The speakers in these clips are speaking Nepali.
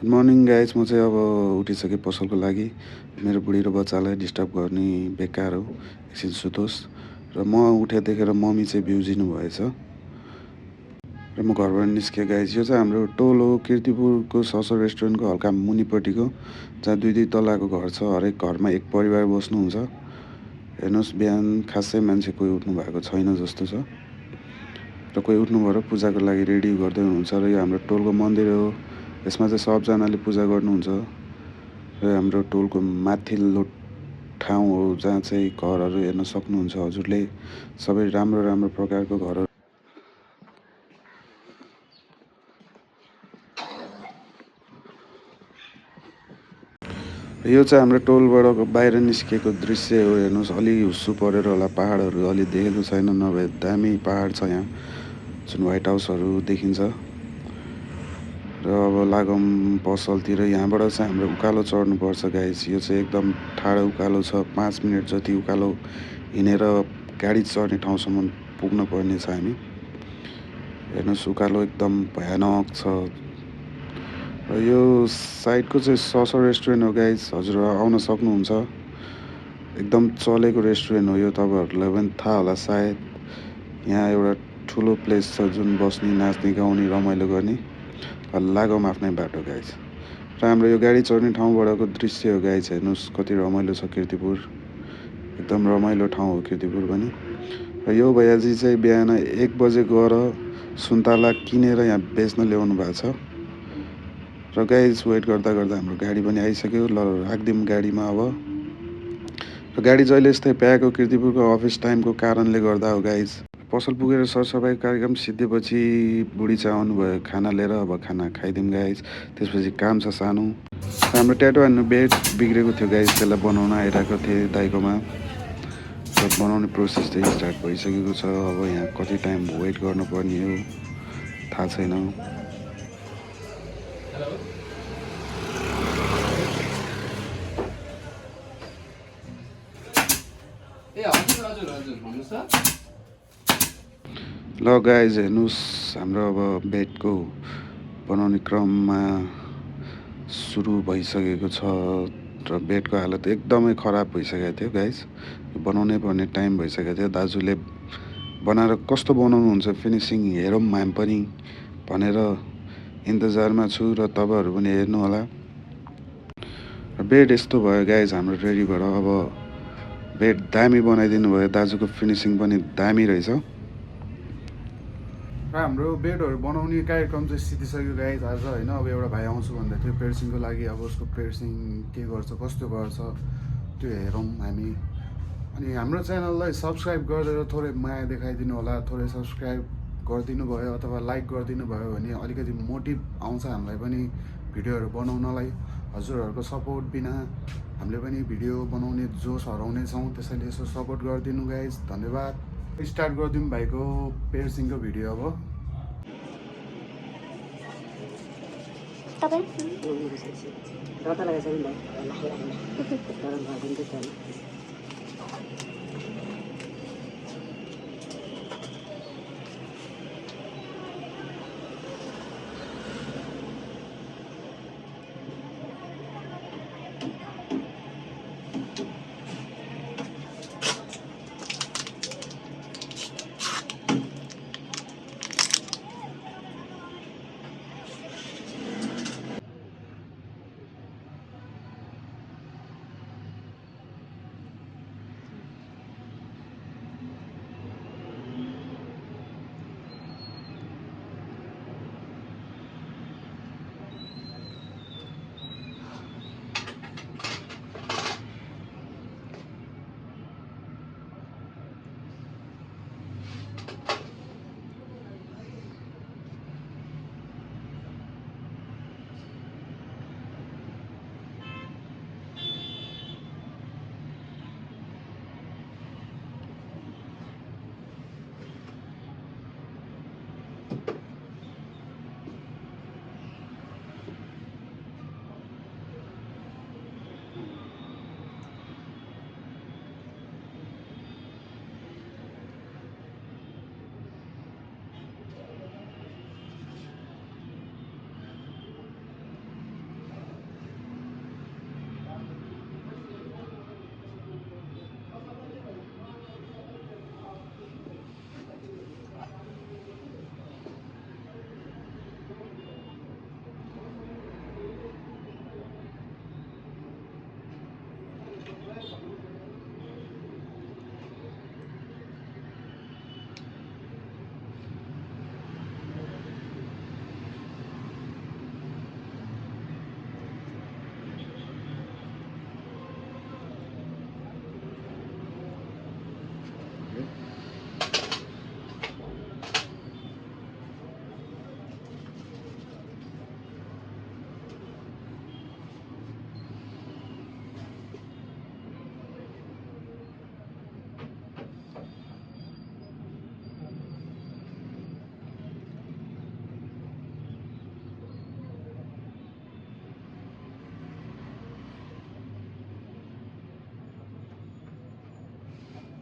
Good morning guys. म चाहिँ अब उठिसकेँ पसलको लागि। मेरो बुढी र बच्चालाई डिस्टर्ब गर्ने बेकार हो, एकछिन सुतोस्। र म उठे देखेर मम्मी चाहिँ बिउजिनु भएछ र म घरबाट निस्केँ गाइज। यो चाहिँ हाम्रो टोल हो, किर्तिपुरको ससर रेस्टुरेन्टको हल्का मुनिपट्टिको, जहाँ दुई दुई तलाको घर छ। हरेक घरमा एक परिवार बस्नुहुन्छ। हेर्नुहोस्, बिहान खासै मान्छे कोही उठ्नु भएको छैन जस्तो छ र कोही उठ्नुभयो र पूजाको लागि रेडी गर्दै हुनुहुन्छ। र यो हाम्रो टोलको मन्दिर हो। यसमा चाहिँ सबजनाले पूजा गर्नुहुन्छ र हाम्रो टोलको माथिल्लो ठाउँ हो, जहाँ चाहिँ घरहरू हेर्न सक्नुहुन्छ हजुरले। सबै राम्रो राम्रो प्रकारको घरहरू। यो चाहिँ हाम्रो टोलबाट बाहिर निस्किएको दृश्य हो। हेर्नुहोस्, अलि हुस्सु परेर होला, पहाडहरू अलि देखेको छैन, नभए दामी पहाड छ यहाँ, जुन व्हाइट हाउसहरू देखिन्छ। र अब लागौँ पसलतिर। यहाँबाट चाहिँ हाम्रो उकालो चढ्नुपर्छ गाइस। यो चाहिँ एकदम ठाडो उकालो छ। 5 मिनट जति उकालो हिँडेर गाडी चढ्ने ठाउँसम्म पुग्न पर्ने छ हामी। हेर्नुहोस्, उकालो एकदम भयानक छ। र यो साइडको चाहिँ ससर रेस्टुरेन्ट हो गाइस, हजुर आउन सक्नुहुन्छ। एकदम चलेको रेस्टुरेन्ट हो यो, तपाईँहरूलाई पनि थाहा होला सायद। यहाँ एउटा ठुलो प्लेस छ जुन बस्ने, नाच्ने, गाउने, रमाइलो गर्ने। लागौँ आफ्नै बाटो गाइस। र हाम्रो यो गाडी चढ्ने ठाउँबाटको दृश्य हो गाइस। हेर्नुहोस् कति रमाइलो छ किर्तिपुर। एकदम रमाइलो ठाउँ हो किर्तिपुर पनि। र यो भैयाजी चाहिँ बिहान 1 बजे गएर सुन्तला किनेर यहाँ बेच्न ल्याउनु भएको छ। र गाइस, वेट गर्दा गर्दा हाम्रो गाडी पनि आइसक्यो। ल राखिदिउँ गाडीमा अब। र गाडी जहिले यस्तै प्याएको किर्तिपुरको अफिस टाइमको कारणले गर्दा हो गाइस। पसल पुगेर सरसफाइ कार्यक्रम सिद्धिएपछि बुढी चाहिँ आउनुभयो खाना लिएर। अब खाना खाइदिउँ गाइस, त्यसपछि काम छ सानो। हाम्रो ट्याटो हान्नु बेड बिग्रेको थियो गाइस, त्यसलाई बनाउन आइरहेको थिएँ दाइकोमा। र बनाउने प्रोसेस चाहिँ स्टार्ट भइसकेको छ। अब यहाँ कति टाइम वेट गर्नुपर्ने हो थाहा छैन। ल गाइज, हेर्नुहोस्, हाम्रो अब बेडको बनाउने क्रममा सुरु भइसकेको छ। र बेडको हालत एकदमै खराब भइसकेको थियो गाइज। बनाउनै पर्ने टाइम भइसकेको थियो। दाजुले बनाएर कस्तो बनाउनुहुन्छ, फिनिसिङ हेरौँ हामी पनि भनेर इन्तजारमा छु। र तपाईँहरू पनि हेर्नु होला। र बेड यस्तो भयो गाइज हाम्रो रेडीबाट। अब बेड दामी बनाइदिनु भयो, दाजुको फिनिसिङ पनि दामी रहेछ। र हाम्रो बेडहरू बनाउने कार्यक्रम चाहिँ सिद्धिसक्यो गाइज आज, होइन। अब एउटा भाइ आउँछु भन्दै थियो पेर्सिङको लागि। अब उसको पेर्सिङ के गर्छ, कस्तो गर्छ, त्यो हेरौँ हामी। अनि हाम्रो च्यानललाई सब्सक्राइब गरिदिएर थोरै माया देखाइदिनु होला। थोरै सब्सक्राइब गरिदिनु भयो अथवा लाइक गरिदिनु भयो भने अलिकति मोटिभ आउँछ हामीलाई पनि भिडियोहरू बनाउनलाई। हजुरहरूको सपोर्ट बिना हामीले पनि भिडियो बनाउने जोस हराउनेछौँ। त्यसैले यसो सपोर्ट गरिदिनु गाइज, धन्यवाद। स्टार्ट गरिदिउँ भाइको पेर्सिङको भिडियो अब।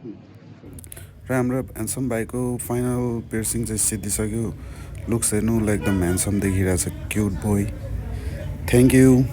र हाम्रो ह्यान्डसम भाइको फाइनल पियर्सिङ चाहिँ सिद्धिसक्यो। लुक्स हेर्नु उसलाई एकदम ह्यान्डसम देखिरहेछ, क्युट बोय। Thank you.